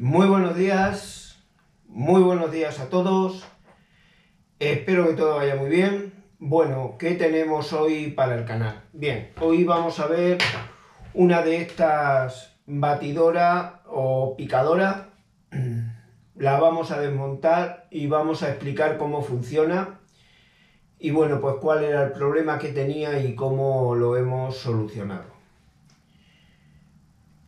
Muy buenos días a todos. Espero que todo vaya muy bien. Bueno, ¿qué tenemos hoy para el canal? Bien, hoy vamos a ver una de estas batidoras o picadoras. La vamos a desmontar y vamos a explicar cómo funciona. Y bueno, pues cuál era el problema que tenía y cómo lo hemos solucionado.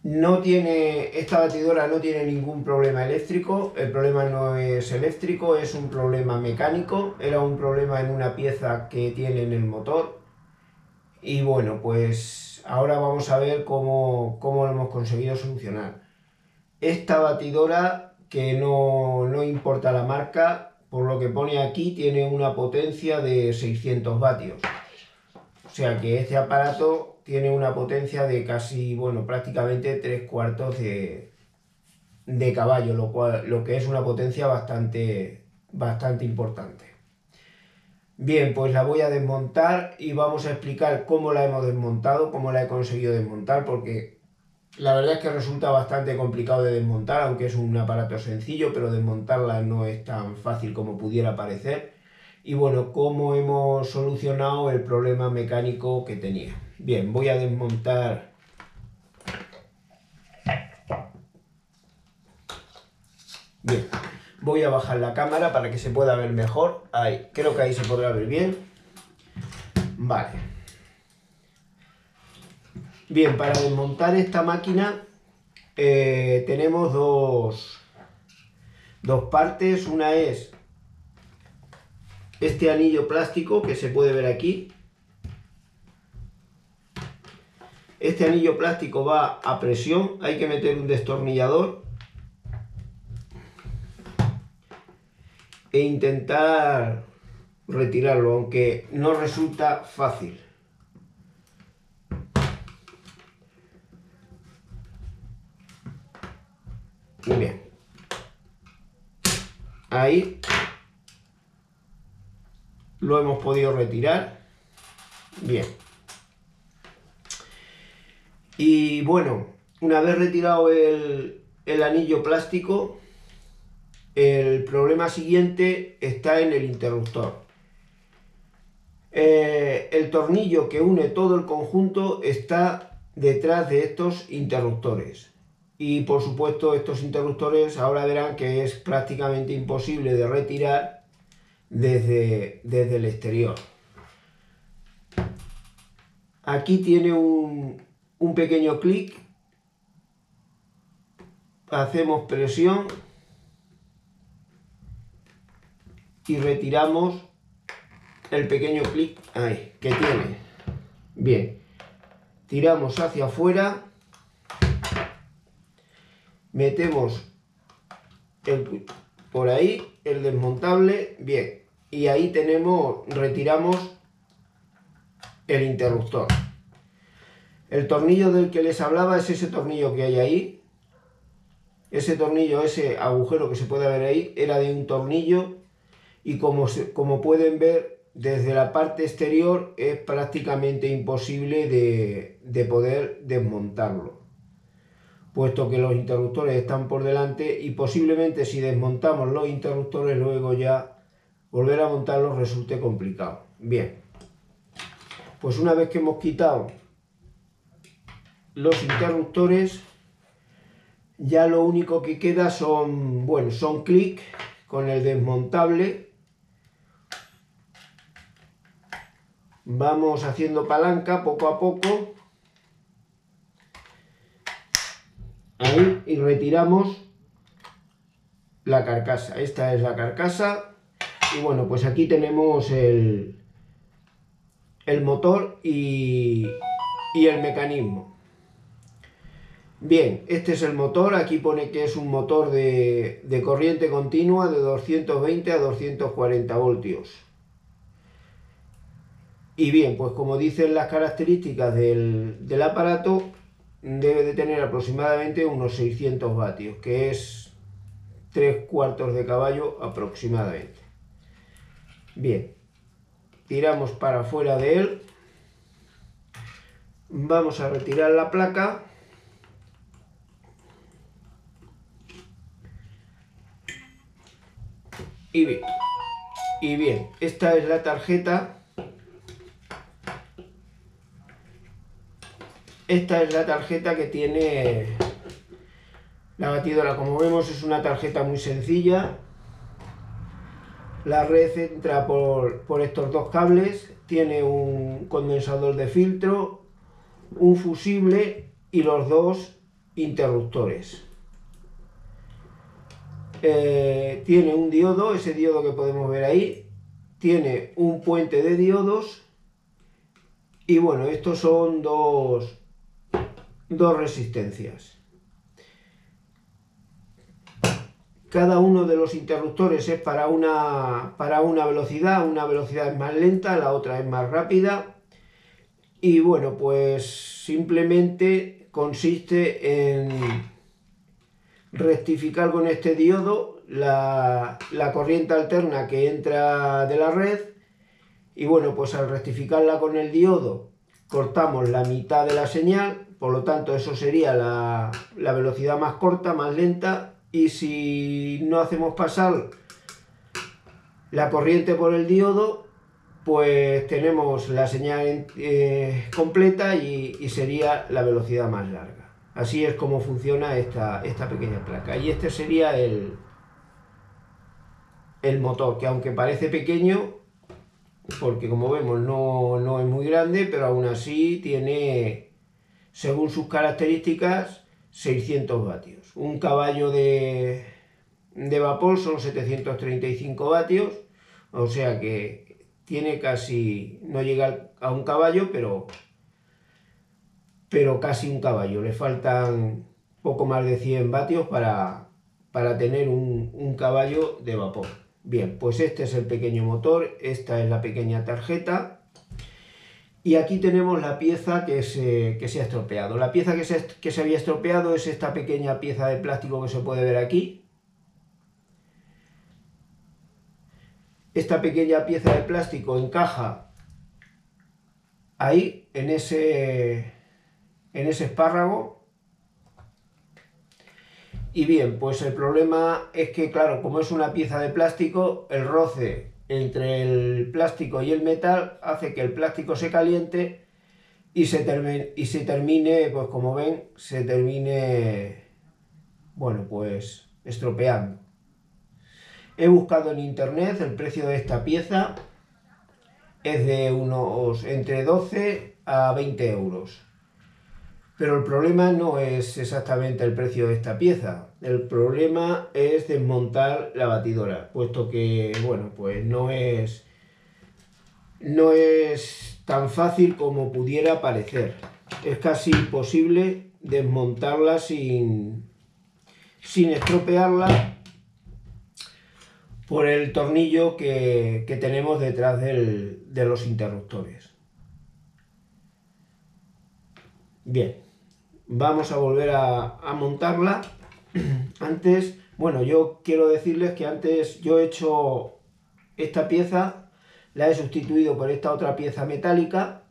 Esta batidora no tiene ningún problema eléctrico, el problema no es eléctrico, es un problema mecánico, era un problema en una pieza que tiene en el motor. Y bueno, pues ahora vamos a ver cómo lo hemos conseguido solucionar. Esta batidora, que no importa la marca, por lo que pone aquí, tiene una potencia de 600 vatios. O sea que este aparato tiene una potencia de casi, bueno, prácticamente 3/4 de caballo, lo que es una potencia bastante importante. Bien, pues la voy a desmontar y vamos a explicar cómo la hemos desmontado, cómo la he conseguido desmontar, porque la verdad es que resulta bastante complicado de desmontar, aunque es un aparato sencillo, pero desmontarla no es tan fácil como pudiera parecer. Y bueno, cómo hemos solucionado el problema mecánico que tenía. Bien, voy a desmontar. Bien, voy a bajar la cámara para que se pueda ver mejor. Ahí, creo que ahí se podrá ver bien. Vale. Bien, para desmontar esta máquina tenemos dos partes. Una es este anillo plástico que se puede ver aquí. Este anillo plástico va a presión, hay que meter un destornillador e intentar retirarlo, aunque no resulta fácil. Muy bien. Ahí lo hemos podido retirar. Bien. Y bueno, una vez retirado el anillo plástico, el problema siguiente está en el interruptor. El tornillo que une todo el conjunto está detrás de estos interruptores. Y por supuesto estos interruptores ahora verán que es prácticamente imposible de retirar desde el exterior. Aquí tiene un pequeño clic, hacemos presión y retiramos el pequeño clic ahí que tiene. Bien, tiramos hacia afuera, metemos por ahí el desmontable, bien, y ahí retiramos el interruptor. El tornillo del que les hablaba es ese tornillo que hay ahí. Ese tornillo, ese agujero que se puede ver ahí, era de un tornillo y como pueden ver, desde la parte exterior es prácticamente imposible de poder desmontarlo, puesto que los interruptores están por delante y posiblemente si desmontamos los interruptores luego ya volver a montarlos resulte complicado. Bien, pues una vez que hemos quitado los interruptores, ya lo único que queda son clics con el desmontable. Vamos haciendo palanca poco a poco. Ahí, y retiramos la carcasa. Esta es la carcasa. Y bueno, pues aquí tenemos el motor y el mecanismo. Bien, este es el motor. Aquí pone que es un motor de corriente continua de 220 a 240 voltios. Y bien, pues como dicen las características del aparato, debe de tener aproximadamente unos 600 vatios, que es 3/4 de caballo aproximadamente. Bien, tiramos para afuera de él. Vamos a retirar la placa. y bien, esta es la tarjeta. Esta es la tarjeta que tiene la batidora. Como vemos, es una tarjeta muy sencilla. La red entra por estos dos cables. Tiene un condensador de filtro, un fusible y los dos interruptores. Tiene un diodo, ese diodo que podemos ver ahí. Tiene un puente de diodos. Y bueno, estos son dos resistencias. Cada uno de los interruptores es para una velocidad es más lenta, la otra es más rápida. Y bueno, pues simplemente consiste en rectificar con este diodo la corriente alterna que entra de la red. Y bueno, pues al rectificarla con el diodo cortamos la mitad de la señal, por lo tanto eso sería la velocidad más corta, más lenta. Y si no hacemos pasar la corriente por el diodo, pues tenemos la señal completa y sería la velocidad más larga. Así es como funciona esta pequeña placa. Y este sería el motor, que aunque parece pequeño, porque como vemos no es muy grande, pero aún así tiene, según sus características, 600 vatios. Un caballo de vapor son 735 vatios, o sea que tiene casi, no llega a un caballo, pero casi un caballo. Le faltan poco más de 100 vatios para tener un caballo de vapor. Bien, pues este es el pequeño motor, esta es la pequeña tarjeta. Y aquí tenemos la pieza que se ha estropeado. La pieza que se había estropeado es esta pequeña pieza de plástico que se puede ver aquí. Esta pequeña pieza de plástico encaja ahí, en ese espárrago. Y bien, pues el problema es que, claro, como es una pieza de plástico, el roce entre el plástico y el metal hace que el plástico se caliente y se termine, pues como ven, bueno, pues estropeando. He buscado en internet el precio de esta pieza, es de unos entre 12 a 20 euros. Pero el problema no es exactamente el precio de esta pieza, el problema es desmontar la batidora, puesto que, bueno, pues no es tan fácil como pudiera parecer. Es casi imposible desmontarla sin estropearla por el tornillo que tenemos detrás de los interruptores. Bien, vamos a volver a montarla. Antes, bueno, yo quiero decirles que antes yo he hecho esta pieza, la he sustituido por esta otra pieza metálica.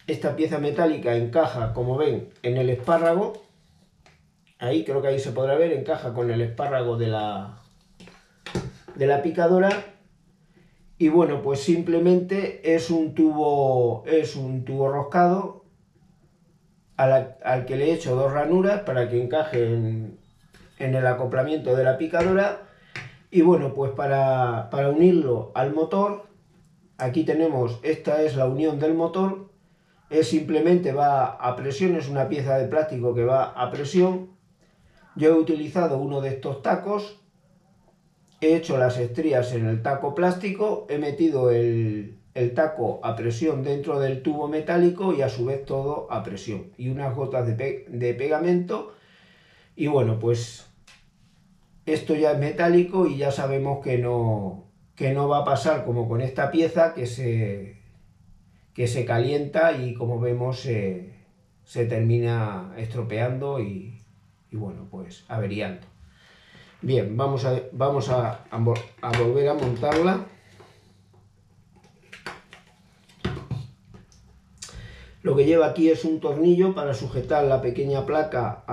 Esta pieza metálica encaja, como ven, en el espárrago. Ahí, creo que ahí se podrá ver, encaja con el espárrago de la picadora. Y bueno, pues simplemente es un tubo roscado al que le he hecho dos ranuras para que encaje en el acoplamiento de la picadora. Y bueno, pues para unirlo al motor, aquí tenemos, esta es la unión del motor, simplemente va a presión, es una pieza de plástico que va a presión. Yo he utilizado uno de estos tacos, he hecho las estrías en el taco plástico, he metido el taco a presión dentro del tubo metálico y a su vez todo a presión. Y unas gotas de pegamento. Y bueno, pues esto ya es metálico y ya sabemos que no va a pasar como con esta pieza que se calienta y como vemos se termina estropeando y bueno, pues averiando. Bien, vamos a volver a montarla. Lo que lleva aquí es un tornillo para sujetar la pequeña placa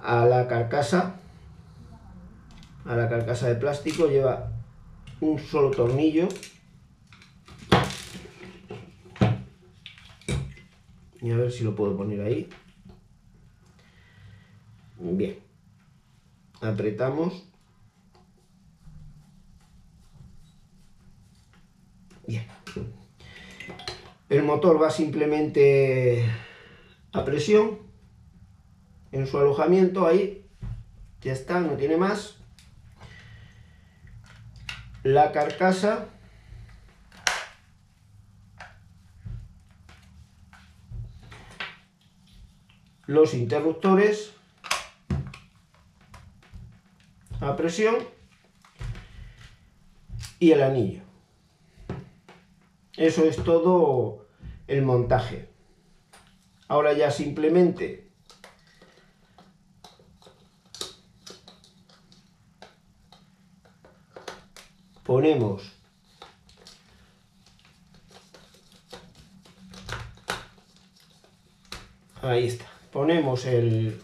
a la carcasa de plástico, lleva un solo tornillo. Y a ver si lo puedo poner ahí. Bien. Apretamos. Bien. El motor va simplemente a presión en su alojamiento, ahí. Ya está, no tiene más. La carcasa los interruptores a presión y el anillo. Eso es todo el montaje. Ahora ya simplemente ponemos ahí está. Ponemos el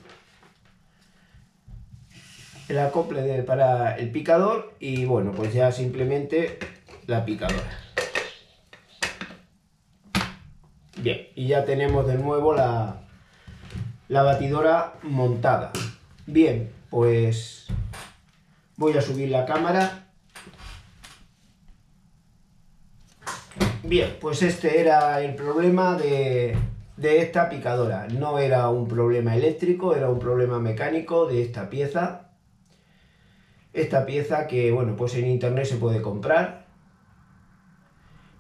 acople para el picador y bueno, pues ya simplemente la picadora. Bien, y ya tenemos de nuevo la batidora montada. Bien, pues voy a subir la cámara. Bien, pues este era el problema de esta picadora. No era un problema eléctrico, era un problema mecánico de esta pieza. Esta pieza que, bueno, pues en internet se puede comprar,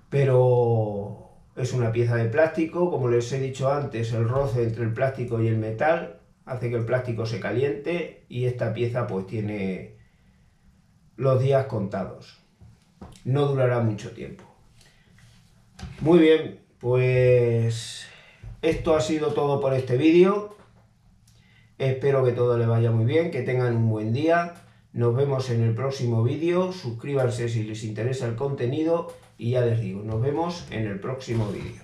pero es una pieza de plástico. Como les he dicho antes, el roce entre el plástico y el metal hace que el plástico se caliente y esta pieza pues tiene los días contados. No durará mucho tiempo. Muy bien, pues esto ha sido todo por este vídeo. Espero que todo les vaya muy bien, que tengan un buen día. Nos vemos en el próximo vídeo. Suscríbanse si les interesa el contenido y ya les digo, nos vemos en el próximo vídeo.